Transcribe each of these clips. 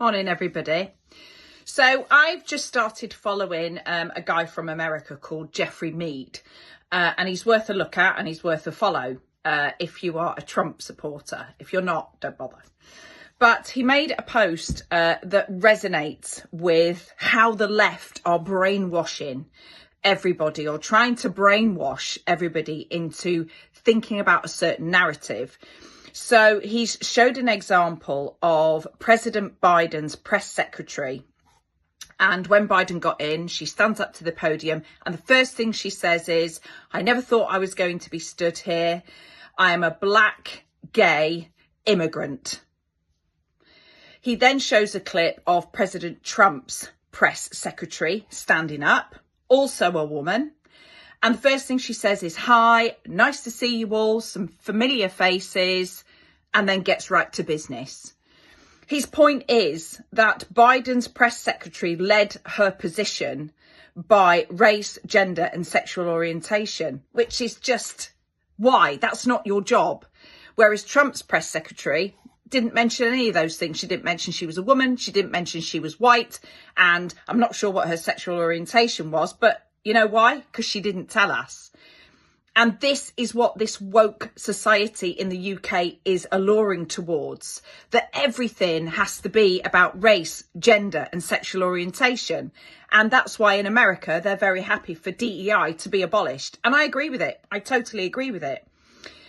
Morning, everybody. So I've just started following a guy from America called Jeffrey Mead, and he's worth a look at and he's worth a follow if you are a Trump supporter. If you're not, don't bother. But he made a post that resonates with how the left are brainwashing everybody, or trying to brainwash everybody into thinking about a certain narrative. So he's showed an example of President Biden's press secretary. And when Biden got in, she stands up to the podium and the first thing she says is, "I never thought I was going to be stood here. I am a black, gay immigrant." He then shows a clip of President Trump's press secretary standing up, also a woman. And the first thing she says is, "Hi, nice to see you all, some familiar faces," and then gets right to business. His point is that Biden's press secretary led her position by race, gender and sexual orientation, which is just why? That's not your job. Whereas Trump's press secretary didn't mention any of those things. She didn't mention she was a woman. She didn't mention she was white. And I'm not sure what her sexual orientation was, but you know why? Because she didn't tell us. And this is what this woke society in the UK is alluring towards, that everything has to be about race, gender and sexual orientation. And that's why in America, they're very happy for DEI to be abolished. And I agree with it. I totally agree with it.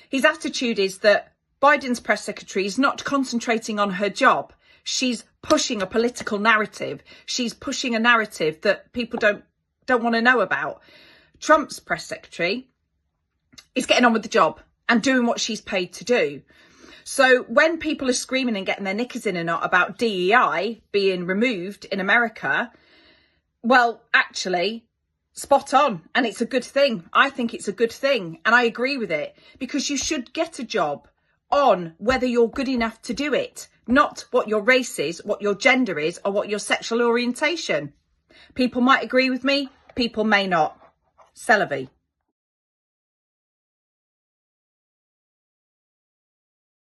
His attitude is that Biden's press secretary is not concentrating on her job. She's pushing a political narrative. She's pushing a narrative that people don't want to know about. Trump's press secretary is getting on with the job and doing what she's paid to do. So when people are screaming and getting their knickers in a knot about DEI being removed in America, well, actually, spot on. And it's a good thing. I think it's a good thing. And I agree with it, because you should get a job on whether you're good enough to do it, not what your race is, what your gender is, or what your sexual orientation. People might agree with me. People may not. C'est la vie.